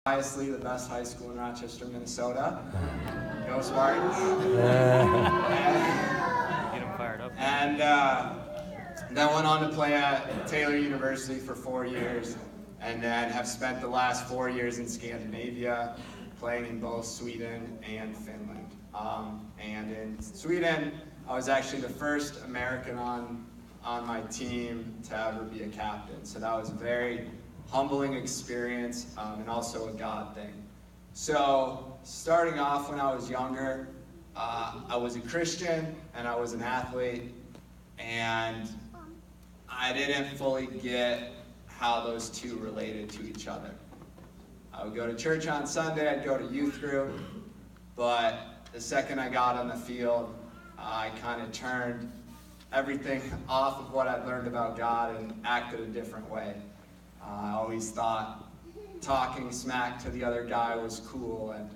Obviously, the best high school in Rochester, Minnesota. Go Spartans. Get them fired up. And then went on to play at Taylor University for 4 years, and then have spent the last 4 years in Scandinavia, playing in both Sweden and Finland. And in Sweden, I was actually the first American on my team to ever be a captain. So that was a very humbling experience, and also a God thing. So starting off when I was younger, I was a Christian and I was an athlete, and I didn't fully get how those two related to each other. I would go to church on Sunday, I'd go to youth group, but the second I got on the field, I kind of turned everything off of what I'd learned about God and acted a different way. I always thought talking smack to the other guy was cool, and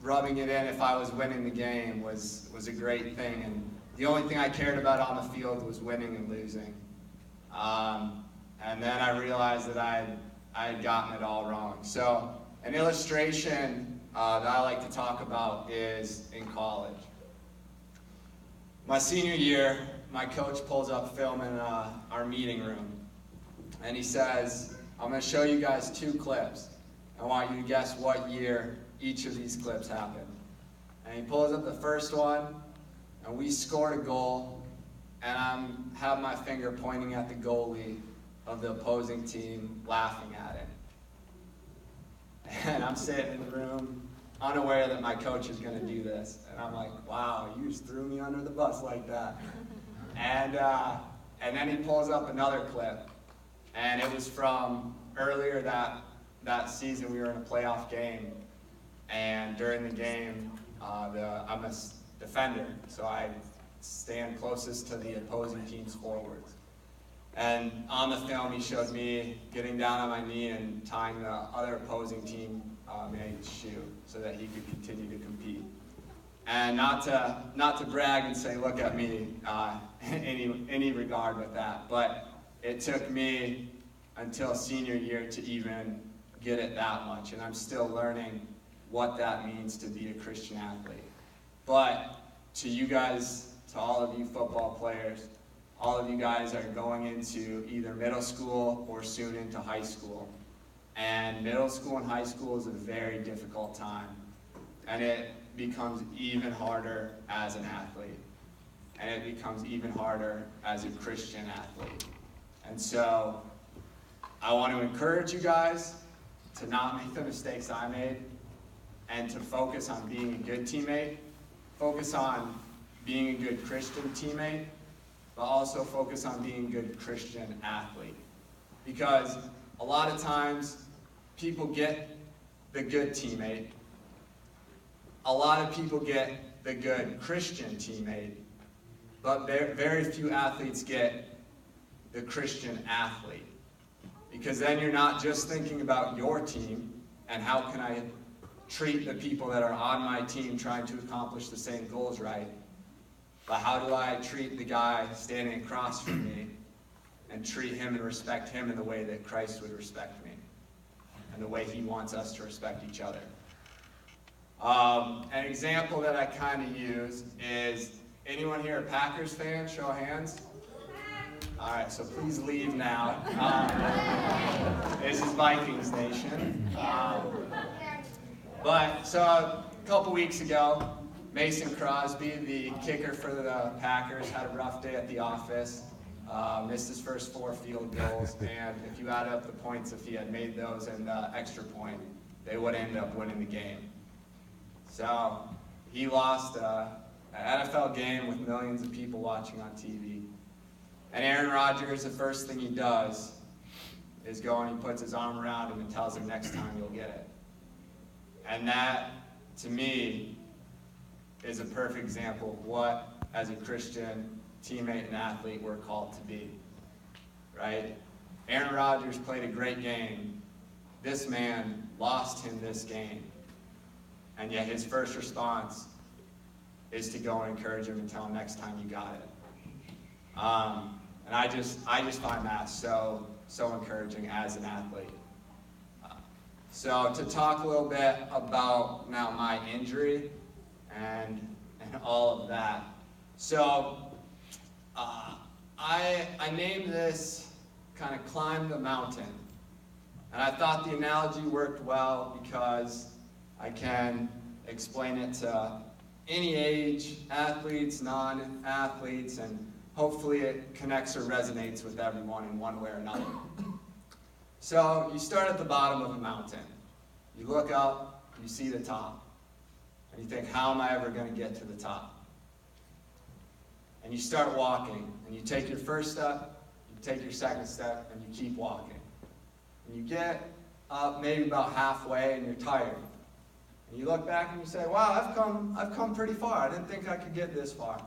rubbing it in if I was winning the game was a great thing, and the only thing I cared about on the field was winning and losing. And then I realized that I had gotten it all wrong. So an illustration that I like to talk about is in college. My senior year, my coach pulls up film in our meeting room, and he says, "I'm going to show you guys 2 clips. I want you to guess what year each of these clips happened." And he pulls up the first one, and we scored a goal, and I have my finger pointing at the goalie of the opposing team, laughing at it. And I'm sitting in the room, unaware that my coach is going to do this. And I'm like, wow, you just threw me under the bus like that. And then he pulls up another clip. And it was from earlier that season. We were in a playoff game. And during the game, I'm a defender, so I stand closest to the opposing team's forwards. And on the film, he showed me getting down on my knee and tying the other opposing teammate's shoe so that he could continue to compete. And not to brag and say, look at me, any regard with that, but it took me until senior year to even get it that much, and I'm still learning what that means to be a Christian athlete. But to you guys, to all of you football players, all of you guys are going into either middle school or soon into high school. And middle school and high school is a very difficult time. And it becomes even harder as an athlete. And it becomes even harder as a Christian athlete. And so I want to encourage you guys to not make the mistakes I made, and to focus on being a good teammate, focus on being a good Christian teammate, but also focus on being a good Christian athlete. Because a lot of times, people get the good teammate. A lot of people get the good Christian teammate, but very few athletes get the Christian athlete. Because then you're not just thinking about your team and how can I treat the people that are on my team trying to accomplish the same goals right, but how do I treat the guy standing across from me and treat him and respect him in the way that Christ would respect me and the way he wants us to respect each other. An example that I kind of use is, anyone here a Packers fan? Show of hands. All right, so please leave now. This is Vikings Nation. So a couple weeks ago, Mason Crosby, the kicker for the Packers, had a rough day at the office, missed his first 4 field goals, and if you add up the points, if he had made those and the extra point, they would end up winning the game. So he lost an NFL game with millions of people watching on TV. And Aaron Rodgers, the first thing he does is go and he puts his arm around him and tells him, next time you'll get it. And that, to me, is a perfect example of what, as a Christian teammate and athlete, we're called to be, right? Aaron Rodgers played a great game. This man lost him this game. And yet his first response is to go and encourage him and tell him, next time you got it. And I just find that so encouraging as an athlete. So to talk a little bit about now my injury and all of that. So I named this kind of Climb the Mountain. And I thought the analogy worked well because I can explain it to any age, athletes, non-athletes, and hopefully it connects or resonates with everyone in one way or another. So you start at the bottom of a mountain. You look up, you see the top, and you think, how am I ever going to get to the top? And you start walking, and you take your first step, you take your second step, and you keep walking. And you get up maybe about halfway, and you're tired. And you look back and you say, wow, I've come pretty far. I didn't think I could get this far.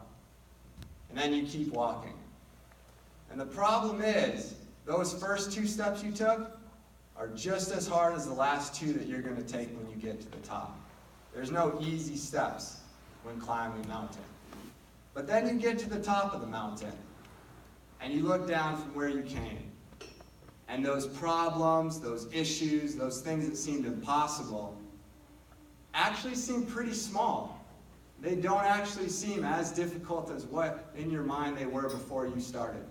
And then you keep walking. And the problem is, those first 2 steps you took are just as hard as the last 2 that you're going to take when you get to the top. There's no easy steps when climbing a mountain. But then you get to the top of the mountain, and you look down from where you came. And those problems, those issues, those things that seemed impossible actually seem pretty small. They don't actually seem as difficult as what in your mind they were before you started.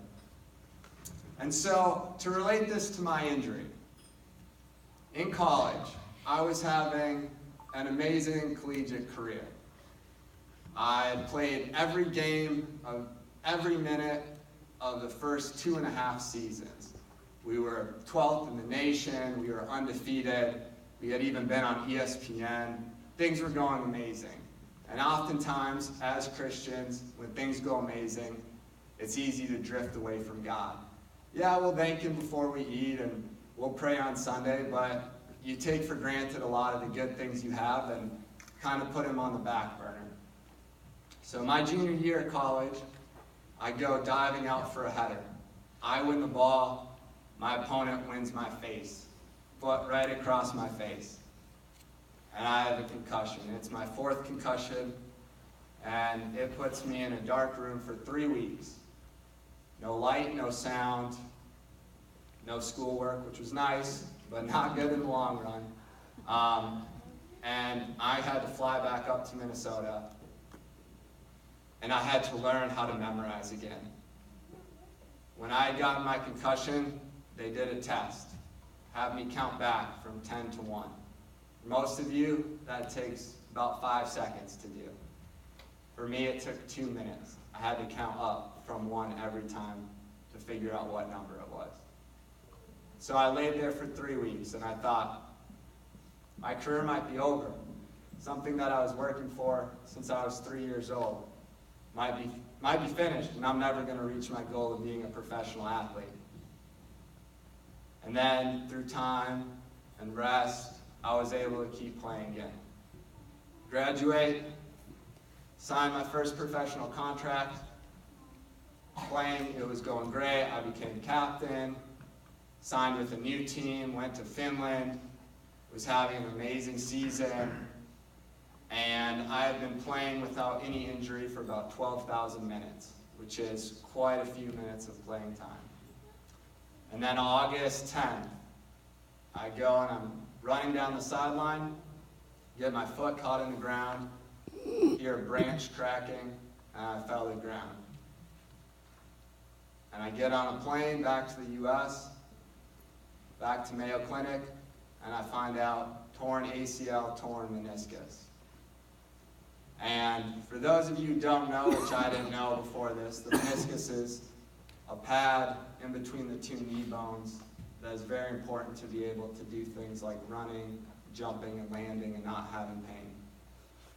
And so, to relate this to my injury, in college, I was having an amazing collegiate career. I played every game of every minute of the first 2.5 seasons. We were 12th in the nation, we were undefeated, we had even been on ESPN. Things were going amazing. And oftentimes, as Christians, when things go amazing, it's easy to drift away from God. Yeah, we'll thank Him before we eat, and we'll pray on Sunday, but you take for granted a lot of the good things you have and kind of put Him on the back burner. So my junior year at college, I go diving out for a header. I win the ball, my opponent wins my face, foot right across my face. And I have a concussion. It's my 4th concussion, and it puts me in a dark room for 3 weeks. No light, no sound, no schoolwork, which was nice, but not good in the long run. And I had to fly back up to Minnesota, and I had to learn how to memorize again. When I had gotten my concussion, they did a test, have me count back from 10 to 1. For most of you, that takes about 5 seconds to do. For me, it took 2 minutes. I had to count up from 1 every time to figure out what number it was. So I laid there for 3 weeks, and I thought, my career might be over. Something that I was working for since I was 3 years old might be finished, and I'm never going to reach my goal of being a professional athlete. And then, through time and rest, I was able to keep playing again. Graduate, signed my first professional contract, playing, it was going great. I became captain, signed with a new team, went to Finland, was having an amazing season, and I had been playing without any injury for about 12,000 minutes, which is quite a few minutes of playing time. And then August 10th, I go and I'm running down the sideline, get my foot caught in the ground, hear a branch cracking, and I fell to the ground. And I get on a plane back to the U.S., back to Mayo Clinic, and I find out torn ACL, torn meniscus. And for those of you who don't know, which I didn't know before this, the meniscus is a pad in between the 2 knee bones that is very important to be able to do things like running, jumping, and landing and not having pain.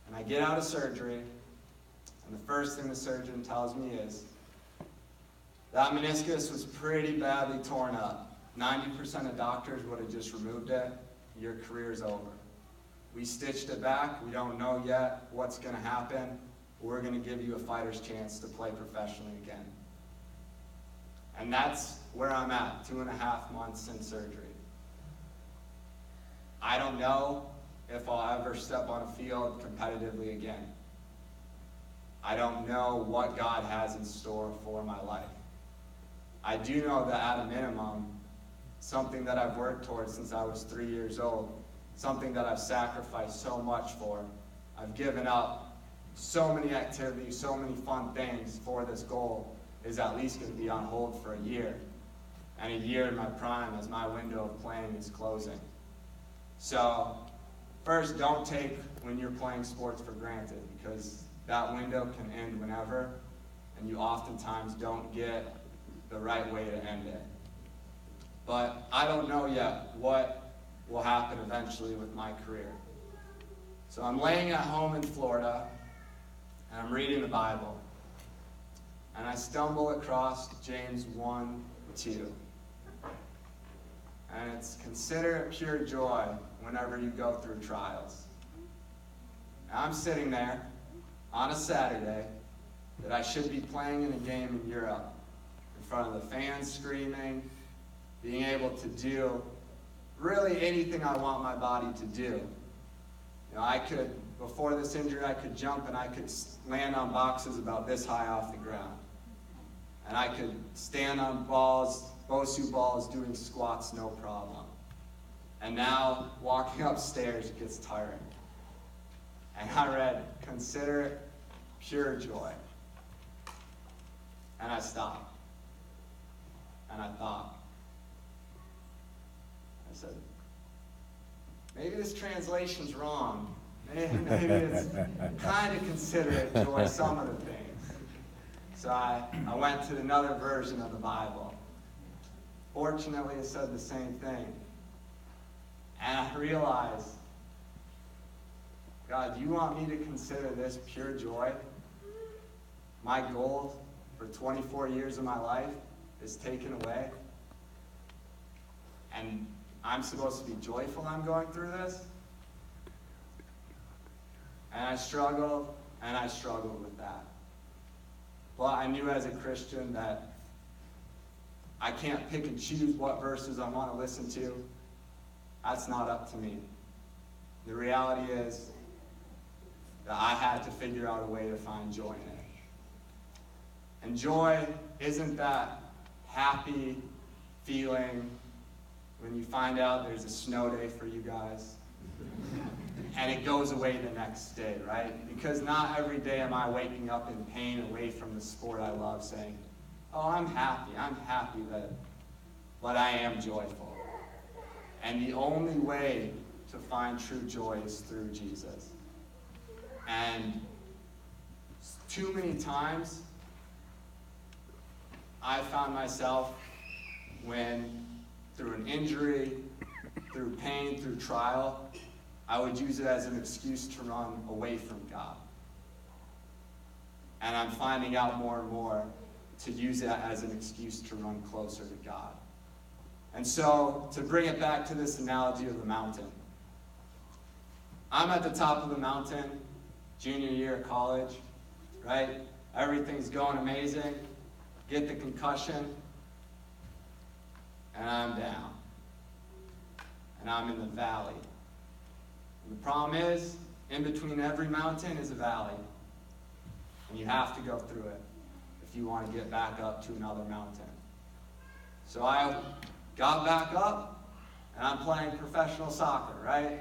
And I get out of surgery, and the first thing the surgeon tells me is, that meniscus was pretty badly torn up. 90% of doctors would have just removed it. Your career's over. We stitched it back. We don't know yet what's going to happen. We're going to give you a fighter's chance to play professionally again. And that's where I'm at, 2.5 months in surgery. I don't know if I'll ever step on a field competitively again. I don't know what God has in store for my life. I do know that at a minimum, something that I've worked towards since I was 3 years old something that I've sacrificed so much for. I've given up so many activities, so many fun things for this goal is at least going to be on hold for a year. And a year in my prime as my window of playing is closing. So first, don't take when you're playing sports for granted, because that window can end whenever, and you oftentimes don't get the right way to end it. But I don't know yet what will happen eventually with my career. So I'm laying at home in Florida, and I'm reading the Bible, and I stumble across James 1:2. And it's, consider it pure joy whenever you go through trials. Now, I'm sitting there on a Saturday that I should be playing in a game in Europe, in front of the fans screaming, being able to do really anything I want my body to do. You know, I could, before this injury, I could jump and I could land on boxes about this high off the ground. And I could stand on balls, Bosu balls, doing squats, no problem. And now, walking upstairs gets tiring. And I read, consider it pure joy. And I stopped. And I thought. I said, maybe this translation's wrong. Maybe it's kind of consider it joy, some of the things. So I went to another version of the Bible. Fortunately, it said the same thing. And I realized, God, do you want me to consider this pure joy? My goal for 24 years of my life is taken away. And I'm supposed to be joyful I'm going through this? And I struggled with that. But I knew as a Christian that I can't pick and choose what verses I want to listen to. That's not up to me. The reality is that I had to figure out a way to find joy in it. And joy isn't that happy feeling when you find out there's a snow day for you guys and it goes away the next day, right? Because not every day am I waking up in pain away from the sport I love saying, oh, I'm happy that, but I am joyful. And the only way to find true joy is through Jesus. And too many times, I found myself when, through an injury, through pain, through trial, I would use it as an excuse to run away from God. And I'm finding out more and more to use that as an excuse to run closer to God. And so, to bring it back to this analogy of the mountain, I'm at the top of the mountain, junior year of college, right? Everything's going amazing, get the concussion, and I'm down. And I'm in the valley. And the problem is, in between every mountain is a valley. And you have to go through it if you want to get back up to another mountain. So I got back up, and I'm playing professional soccer, right?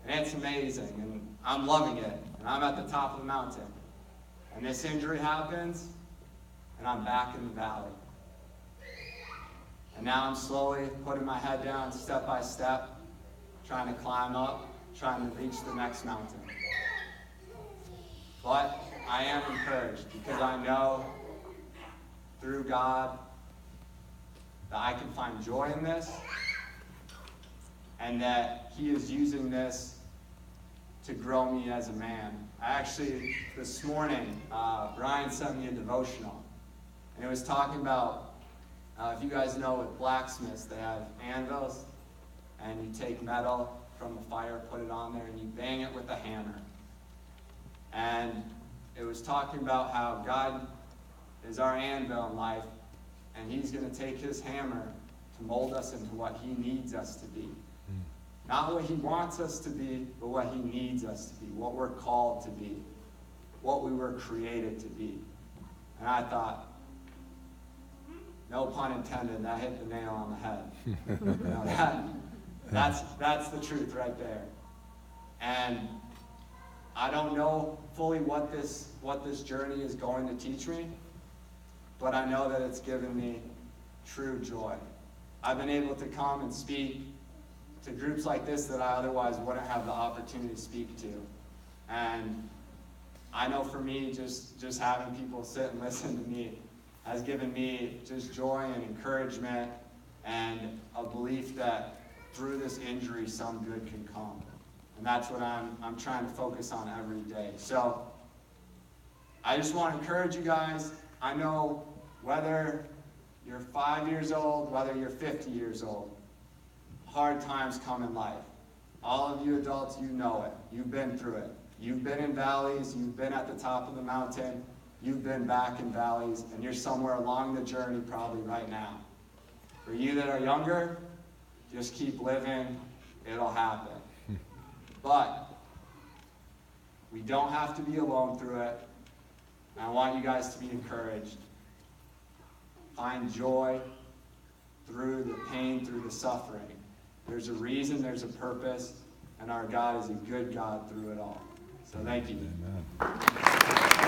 And it's amazing, and I'm loving it, and I'm at the top of the mountain. And this injury happens, and I'm back in the valley. And now I'm slowly putting my head down step by step, trying to climb up, trying to reach the next mountain. But I am encouraged because I know through God that I can find joy in this and that He is using this to grow me as a man. Actually, this morning, Brian sent me a devotional, and it was talking about, if you guys know with blacksmiths, they have anvils, and you take metal from the fire, put it on there, and you bang it with a hammer. And it was talking about how God is our anvil in life, and He's going to take His hammer to mold us into what He needs us to be. Not what He wants us to be, but what He needs us to be, what we're called to be, what we were created to be. And I thought, no pun intended, that hit the nail on the head. You know, That's the truth right there. And I don't know fully what this journey is going to teach me, but I know that it's given me true joy. I've been able to come and speak to groups like this that I otherwise wouldn't have the opportunity to speak to. And I know for me, just having people sit and listen to me has given me just joy and encouragement and a belief that through this injury some good can come. And that's what I'm trying to focus on every day. So I just want to encourage you guys. I know whether you're 5 years old, whether you're 50 years old, hard times come in life. All of you adults, you know it. You've been through it. You've been in valleys. You've been at the top of the mountain. You've been back in valleys, and you're somewhere along the journey probably right now. For you that are younger, just keep living. It'll happen. But we don't have to be alone through it. And I want you guys to be encouraged. Find joy through the pain, through the suffering. There's a reason, there's a purpose, and our God is a good God through it all. So thank you. Amen.